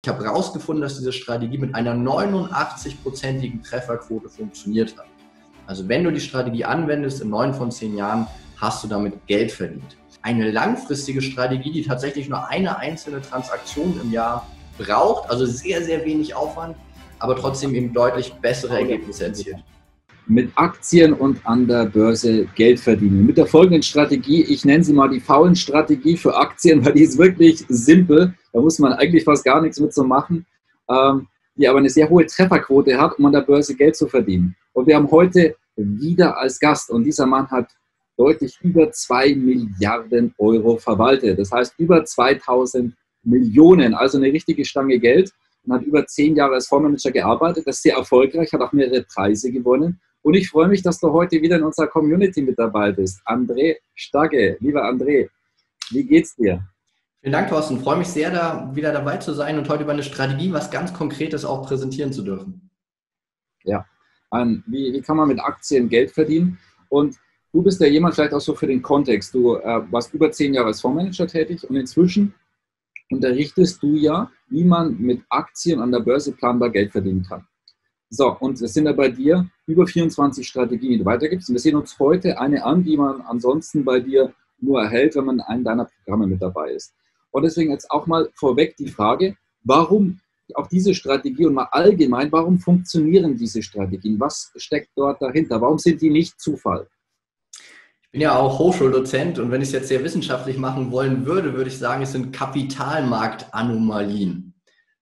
Ich habe herausgefunden, dass diese Strategie mit einer 89%igen Trefferquote funktioniert hat. Also wenn du die Strategie anwendest, in 9 von 10 Jahren hast du damit Geld verdient. Eine langfristige Strategie, die tatsächlich nur eine einzelne Transaktion im Jahr braucht, also sehr, sehr wenig Aufwand, aber trotzdem eben deutlich bessere Ergebnisse erzielt. Mit Aktien und an der Börse Geld verdienen. Mit der folgenden Strategie, ich nenne sie mal die faulen Strategie für Aktien, weil die ist wirklich simpel. Da muss man eigentlich fast gar nichts mit so machen, die aber eine sehr hohe Trefferquote hat, um an der Börse Geld zu verdienen. Und wir haben heute wieder als Gast, und dieser Mann hat deutlich über 2 Milliarden Euro verwaltet. Das heißt über 2000 Millionen, also eine richtige Stange Geld, und hat über 10 Jahre als Fondsmanager gearbeitet. Das ist sehr erfolgreich, hat auch mehrere Preise gewonnen. Und ich freue mich, dass du heute wieder in unserer Community mit dabei bist. André Stagge, lieber André, wie geht's dir? Vielen Dank, Thorsten. Ich freue mich sehr, da wieder dabei zu sein und heute über eine Strategie, was ganz Konkretes auch präsentieren zu dürfen. Ja, wie kann man mit Aktien Geld verdienen? Und du bist ja jemand, vielleicht auch so für den Kontext. Du warst über 10 Jahre als Fondsmanager tätig und inzwischen unterrichtest du ja, wie man mit Aktien an der Börse planbar Geld verdienen kann. So, und es sind ja bei dir über 24 Strategien, die du weitergibst. Und wir sehen uns heute eine an, die man ansonsten bei dir nur erhält, wenn man in einem deiner Programme mit dabei ist. Und deswegen jetzt auch mal vorweg die Frage, warum auch diese Strategie und mal allgemein, warum funktionieren diese Strategien? Was steckt dort dahinter? Warum sind die nicht Zufall? Ich bin ja auch Hochschuldozent und wenn ich es jetzt sehr wissenschaftlich machen wollen würde, würde ich sagen, es sind Kapitalmarktanomalien.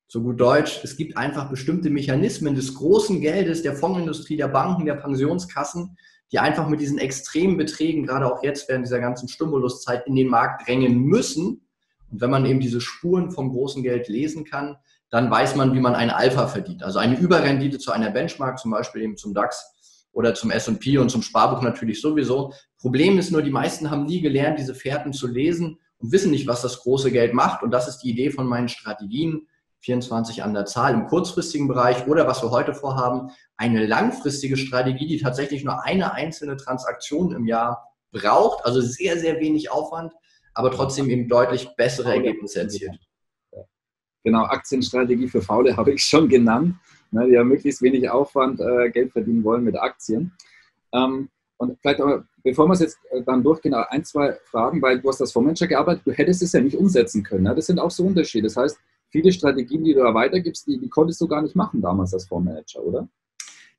So gut Deutsch, es gibt einfach bestimmte Mechanismen des großen Geldes, der Fondsindustrie, der Banken, der Pensionskassen, die einfach mit diesen extremen Beträgen, gerade auch jetzt während dieser ganzen Stimuluszeit, in den Markt drängen müssen. Und wenn man eben diese Spuren vom großen Geld lesen kann, dann weiß man, wie man ein Alpha verdient. Also eine Überrendite zu einer Benchmark, zum Beispiel eben zum DAX oder zum S&P und zum Sparbuch natürlich sowieso. Problem ist nur, die meisten haben nie gelernt, diese Fährten zu lesen und wissen nicht, was das große Geld macht. Und das ist die Idee von meinen Strategien, 24 an der Zahl im kurzfristigen Bereich oder was wir heute vorhaben, eine langfristige Strategie, die tatsächlich nur eine einzelne Transaktion im Jahr braucht, also sehr, sehr wenig Aufwand, aber trotzdem eben deutlich bessere Ergebnisse erzielt. Genau, Aktienstrategie für Faule habe ich schon genannt, die ja möglichst wenig Aufwand Geld verdienen wollen mit Aktien. Und vielleicht aber, bevor wir es jetzt dann durchgehen, ein, zwei Fragen, weil du hast als Fondsmanager gearbeitet, du hättest es ja nicht umsetzen können. Das sind auch so Unterschiede. Das heißt, viele Strategien, die du da weitergibst, die konntest du gar nicht machen damals als Fondsmanager, oder?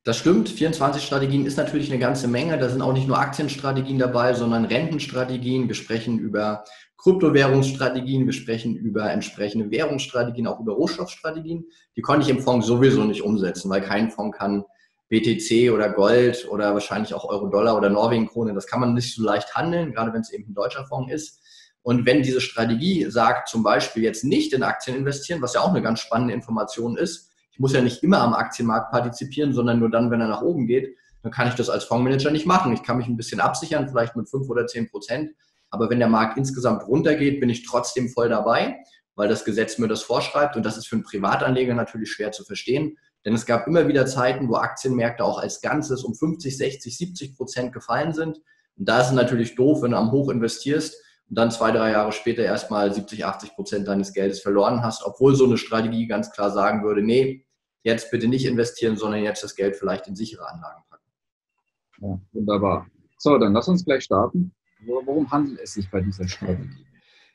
Das stimmt, 24 Strategien ist natürlich eine ganze Menge. Da sind auch nicht nur Aktienstrategien dabei, sondern Rentenstrategien. Wir sprechen über Kryptowährungsstrategien, wir sprechen über entsprechende Währungsstrategien, auch über Rohstoffstrategien. Die konnte ich im Fonds sowieso nicht umsetzen, weil kein Fonds kann BTC oder Gold oder wahrscheinlich auch Euro-Dollar oder Norwegen-Krone, das kann man nicht so leicht handeln, gerade wenn es eben ein deutscher Fonds ist. Und wenn diese Strategie sagt, zum Beispiel jetzt nicht in Aktien investieren, was ja auch eine ganz spannende Information ist, ich muss ja nicht immer am Aktienmarkt partizipieren, sondern nur dann, wenn er nach oben geht, dann kann ich das als Fondsmanager nicht machen. Ich kann mich ein bisschen absichern, vielleicht mit 5 oder 10%. Aber wenn der Markt insgesamt runtergeht, bin ich trotzdem voll dabei, weil das Gesetz mir das vorschreibt. Und das ist für einen Privatanleger natürlich schwer zu verstehen. Denn es gab immer wieder Zeiten, wo Aktienmärkte auch als Ganzes um 50, 60, 70% gefallen sind. Und da ist es natürlich doof, wenn du am Hoch investierst und dann 2, 3 Jahre später erstmal 70, 80% deines Geldes verloren hast, obwohl so eine Strategie ganz klar sagen würde, nee, jetzt bitte nicht investieren, sondern jetzt das Geld vielleicht in sichere Anlagen packen. Ja, wunderbar. So, dann lass uns gleich starten. Worum handelt es sich bei dieser Strategie?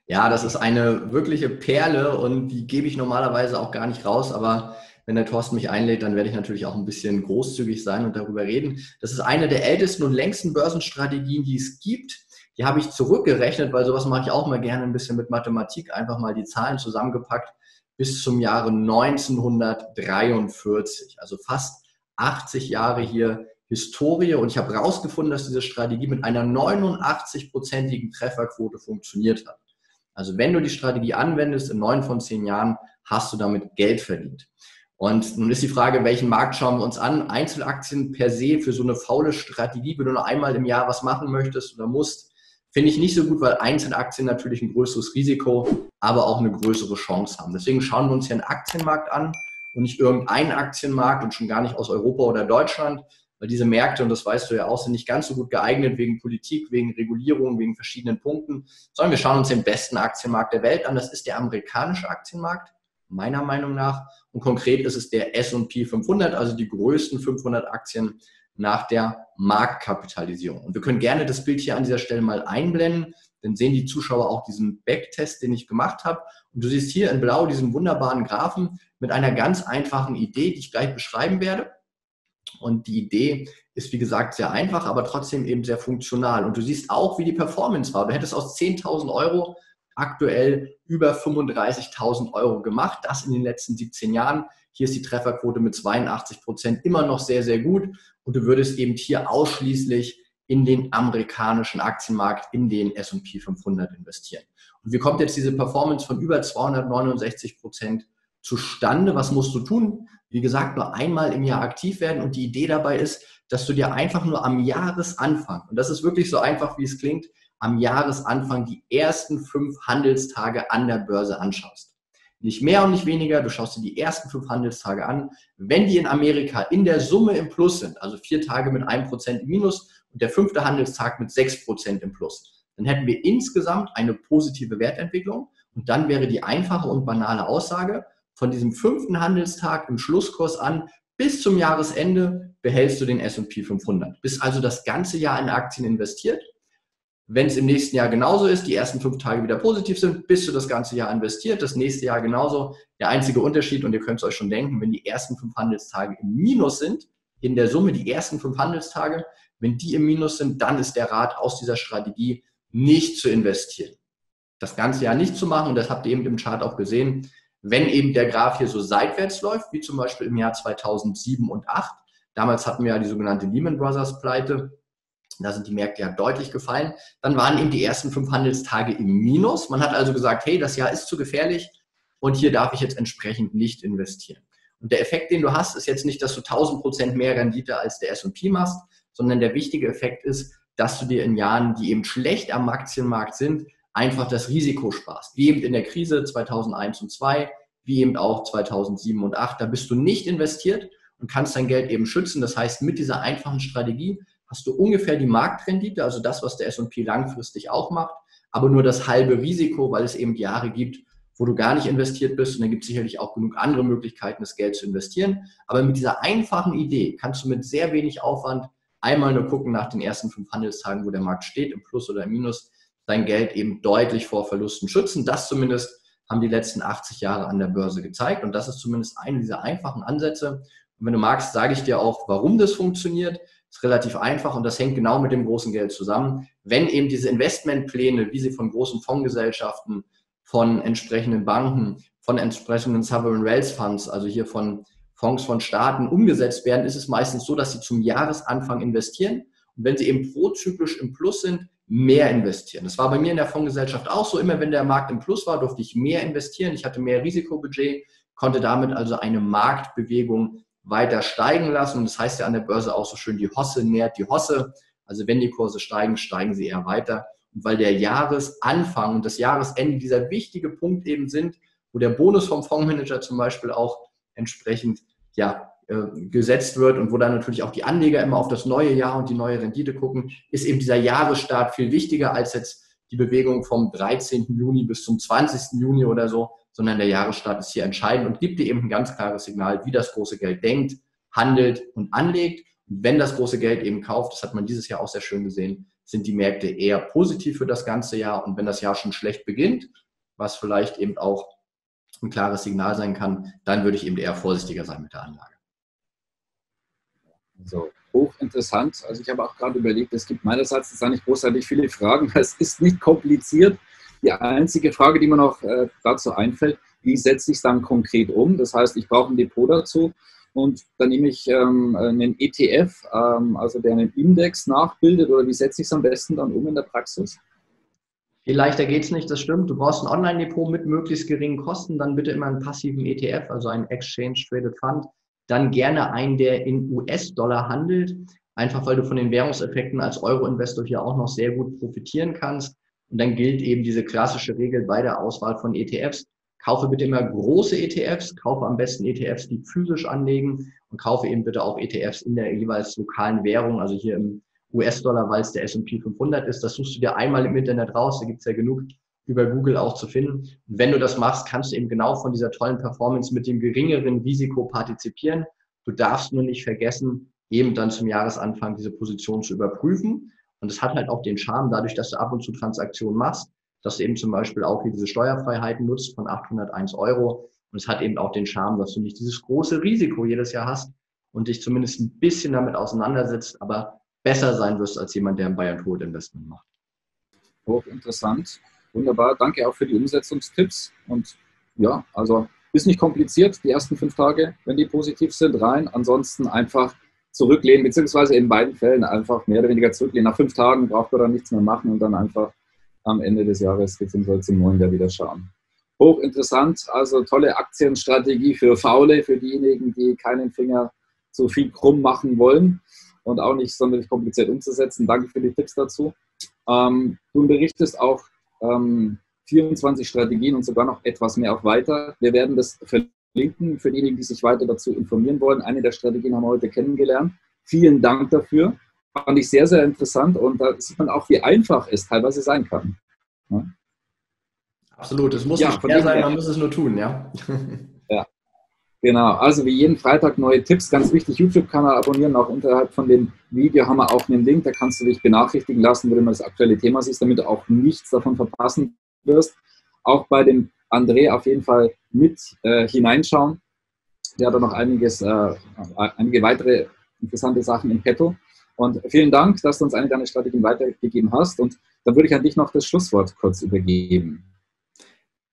Ja, das ist eine wirkliche Perle und die gebe ich normalerweise auch gar nicht raus, aber wenn der Thorsten mich einlädt, dann werde ich natürlich auch ein bisschen großzügig sein und darüber reden. Das ist eine der ältesten und längsten Börsenstrategien, die es gibt. Die habe ich zurückgerechnet, weil sowas mache ich auch mal gerne ein bisschen mit Mathematik, einfach mal die Zahlen zusammengepackt, bis zum Jahre 1943, also fast 80 Jahre hier Historie. Und ich habe herausgefunden, dass diese Strategie mit einer 89%igen Trefferquote funktioniert hat. Also wenn du die Strategie anwendest, in 9 von 10 Jahren hast du damit Geld verdient. Und nun ist die Frage, welchen Markt schauen wir uns an? Einzelaktien per se für so eine faule Strategie, wenn du nur einmal im Jahr was machen möchtest oder musst, finde ich nicht so gut, weil Einzelaktien natürlich ein größeres Risiko, aber auch eine größere Chance haben. Deswegen schauen wir uns hier einen Aktienmarkt an und nicht irgendeinen Aktienmarkt und schon gar nicht aus Europa oder Deutschland, weil diese Märkte, und das weißt du ja auch, sind nicht ganz so gut geeignet wegen Politik, wegen Regulierung, wegen verschiedenen Punkten, sondern wir schauen uns den besten Aktienmarkt der Welt an. Das ist der amerikanische Aktienmarkt. meiner Meinung nach. Und konkret ist es der S&P 500, also die größten 500 Aktien nach der Marktkapitalisierung. Und wir können gerne das Bild hier an dieser Stelle mal einblenden, dann sehen die Zuschauer auch diesen Backtest, den ich gemacht habe. Und du siehst hier in Blau diesen wunderbaren Graphen mit einer ganz einfachen Idee, die ich gleich beschreiben werde. Und die Idee ist, wie gesagt, sehr einfach, aber trotzdem eben sehr funktional. Und du siehst auch, wie die Performance war. Du hättest aus 10.000 Euro aktuell über 35.000 Euro gemacht. Das in den letzten 17 Jahren. Hier ist die Trefferquote mit 82% immer noch sehr, sehr gut. Und du würdest eben hier ausschließlich in den amerikanischen Aktienmarkt, in den S&P 500 investieren. Und wie kommt jetzt diese Performance von über 269% zustande? Was musst du tun? Wie gesagt, nur einmal im Jahr aktiv werden. Und die Idee dabei ist, dass du dir einfach nur am Jahresanfang, und das ist wirklich so einfach, wie es klingt, am Jahresanfang die ersten 5 Handelstage an der Börse anschaust. Nicht mehr und nicht weniger, du schaust dir die ersten 5 Handelstage an. Wenn die in Amerika in der Summe im Plus sind, also 4 Tage mit 1% im Minus und der 5. Handelstag mit 6% im Plus, dann hätten wir insgesamt eine positive Wertentwicklung. Und dann wäre die einfache und banale Aussage, von diesem 5. Handelstag im Schlusskurs an bis zum Jahresende behältst du den S&P 500. Bist also das ganze Jahr in Aktien investiert. Wenn es im nächsten Jahr genauso ist, die ersten 5 Tage wieder positiv sind, bist du das ganze Jahr investiert, das nächste Jahr genauso. Der einzige Unterschied, und ihr könnt es euch schon denken, wenn die ersten 5 Handelstage im Minus sind, in der Summe die ersten 5 Handelstage, wenn die im Minus sind, dann ist der Rat aus dieser Strategie nicht zu investieren. Das ganze Jahr nicht zu machen, und das habt ihr eben im Chart auch gesehen, wenn eben der Graph hier so seitwärts läuft, wie zum Beispiel im Jahr 2007 und 2008, damals hatten wir ja die sogenannte Lehman Brothers Pleite, da sind die Märkte ja deutlich gefallen, dann waren eben die ersten 5 Handelstage im Minus. Man hat also gesagt, hey, das Jahr ist zu gefährlich und hier darf ich jetzt entsprechend nicht investieren. Und der Effekt, den du hast, ist jetzt nicht, dass du 1000% mehr Rendite als der S&P machst, sondern der wichtige Effekt ist, dass du dir in Jahren, die eben schlecht am Aktienmarkt sind, einfach das Risiko sparst. Wie eben in der Krise 2001 und 2002, wie eben auch 2007 und 2008. Da bist du nicht investiert und kannst dein Geld eben schützen. Das heißt, mit dieser einfachen Strategie hast du ungefähr die Marktrendite, also das, was der S&P langfristig auch macht, aber nur das halbe Risiko, weil es eben Jahre gibt, wo du gar nicht investiert bist. Und dann gibt es sicherlich auch genug andere Möglichkeiten, das Geld zu investieren. Aber mit dieser einfachen Idee kannst du mit sehr wenig Aufwand einmal nur gucken nach den ersten 5 Handelstagen, wo der Markt steht, im Plus oder im Minus, dein Geld eben deutlich vor Verlusten schützen. Das zumindest haben die letzten 80 Jahre an der Börse gezeigt. Und das ist zumindest einer dieser einfachen Ansätze. Und wenn du magst, sage ich dir auch, warum das funktioniert. Das ist relativ einfach und das hängt genau mit dem großen Geld zusammen. Wenn eben diese Investmentpläne, wie sie von großen Fondsgesellschaften, von entsprechenden Banken, von entsprechenden Sovereign Wealth Funds, also hier von Fonds von Staaten umgesetzt werden, ist es meistens so, dass sie zum Jahresanfang investieren und wenn sie eben prozyklisch im Plus sind, mehr investieren. Das war bei mir in der Fondsgesellschaft auch so. Immer wenn der Markt im Plus war, durfte ich mehr investieren. Ich hatte mehr Risikobudget, konnte damit also eine Marktbewegung weiter steigen lassen. Und das heißt ja an der Börse auch so schön, die Hosse nährt die Hosse. Also wenn die Kurse steigen, steigen sie eher weiter. Und weil der Jahresanfang und das Jahresende dieser wichtige Punkt eben sind, wo der Bonus vom Fondsmanager zum Beispiel auch entsprechend gesetzt wird und wo dann natürlich auch die Anleger immer auf das neue Jahr und die neue Rendite gucken, ist eben dieser Jahresstart viel wichtiger als jetzt die Bewegung vom 13. Juni bis zum 20. Juni oder so, sondern der Jahresstart ist hier entscheidend und gibt dir eben ein ganz klares Signal, wie das große Geld denkt, handelt und anlegt. Und wenn das große Geld eben kauft, das hat man dieses Jahr auch sehr schön gesehen, sind die Märkte eher positiv für das ganze Jahr. Und wenn das Jahr schon schlecht beginnt, was vielleicht eben auch ein klares Signal sein kann, dann würde ich eben eher vorsichtiger sein mit der Anlage. Also hochinteressant. Also ich habe auch gerade überlegt, es gibt meinerseits jetzt nicht großartig viele Fragen. Es ist nicht kompliziert. Die einzige Frage, die mir noch dazu einfällt, wie setze ich es dann konkret um? Das heißt, ich brauche ein Depot dazu und dann nehme ich einen ETF, also der einen Index nachbildet, oder wie setze ich es am besten dann um in der Praxis? Viel leichter geht es nicht, das stimmt. Du brauchst ein Online-Depot mit möglichst geringen Kosten, dann bitte immer einen passiven ETF, also einen Exchange Traded Fund. Dann gerne einen, der in US-Dollar handelt, einfach weil du von den Währungseffekten als Euro-Investor hier auch noch sehr gut profitieren kannst. Und dann gilt eben diese klassische Regel bei der Auswahl von ETFs. Kaufe bitte immer große ETFs, kaufe am besten ETFs, die physisch anlegen und kaufe eben bitte auch ETFs in der jeweils lokalen Währung, also hier im US-Dollar, weil es der S&P 500 ist. Das suchst du dir einmal im Internet raus, da gibt es ja genug über Google auch zu finden. Und wenn du das machst, kannst du eben genau von dieser tollen Performance mit dem geringeren Risiko partizipieren. Du darfst nur nicht vergessen, eben dann zum Jahresanfang diese Position zu überprüfen. Und es hat halt auch den Charme, dadurch, dass du ab und zu Transaktionen machst, dass du eben zum Beispiel auch hier diese Steuerfreiheiten nutzt von 801 Euro. Und es hat eben auch den Charme, dass du nicht dieses große Risiko jedes Jahr hast und dich zumindest ein bisschen damit auseinandersetzt, aber besser sein wirst als jemand, der ein Buy-and-Hold-Investment macht. Hochinteressant. Wunderbar. Danke auch für die Umsetzungstipps. Und ja, also ist nicht kompliziert, die ersten 5 Tage, wenn die positiv sind, rein. Ansonsten einfach zurücklehnen, beziehungsweise in beiden Fällen einfach mehr oder weniger zurücklehnen. Nach 5 Tagen braucht man dann nichts mehr machen und dann einfach am Ende des Jahres beziehungsweise im neuen Jahr wieder schauen. Hochinteressant, also tolle Aktienstrategie für Faule, für diejenigen, die keinen Finger so viel krumm machen wollen und auch nicht sonderlich kompliziert umzusetzen. Danke für die Tipps dazu. Du berichtest auch 24 Strategien und sogar noch etwas mehr auch weiter. Wir werden das verlinken für diejenigen, die sich weiter dazu informieren wollen. Eine der Strategien haben wir heute kennengelernt. Vielen Dank dafür. Fand ich sehr, sehr interessant und da sieht man auch, wie einfach es teilweise sein kann. Ja? Absolut, es muss nicht schwer sein, man muss es nur tun, ja. Ja, genau. Also wie jeden Freitag neue Tipps. Ganz wichtig, YouTube-Kanal abonnieren. Auch unterhalb von dem Video haben wir auch einen Link, da kannst du dich benachrichtigen lassen, wo du immer das aktuelle Thema siehst, damit du auch nichts davon verpassen wirst. Auch bei dem André auf jeden Fall mit hineinschauen. Der hat da noch einige weitere interessante Sachen im Petto. Und vielen Dank, dass du uns eine deiner Strategien weitergegeben hast. Und dann würde ich an dich noch das Schlusswort kurz übergeben.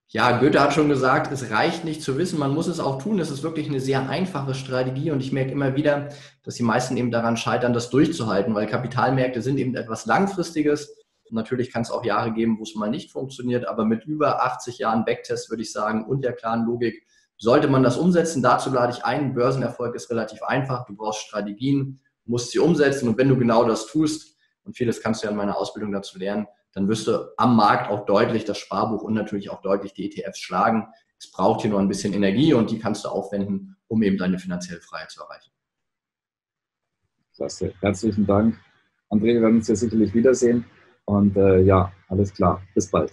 Ja, Goethe hat schon gesagt, es reicht nicht zu wissen, man muss es auch tun. Es ist wirklich eine sehr einfache Strategie und ich merke immer wieder, dass die meisten eben daran scheitern, das durchzuhalten, weil Kapitalmärkte sind eben etwas Langfristiges. Und natürlich kann es auch Jahre geben, wo es mal nicht funktioniert, aber mit über 80 Jahren Backtest würde ich sagen und der klaren Logik sollte man das umsetzen. Dazu lade ich ein, Börsenerfolg ist relativ einfach, du brauchst Strategien, musst sie umsetzen und wenn du genau das tust, und vieles kannst du ja in meiner Ausbildung dazu lernen, dann wirst du am Markt auch deutlich das Sparbuch und natürlich auch deutlich die ETFs schlagen. Es braucht hier nur ein bisschen Energie und die kannst du aufwenden, um eben deine finanzielle Freiheit zu erreichen. Klasse, herzlichen Dank. André, wir werden uns ja sicherlich wiedersehen und ja, alles klar, bis bald.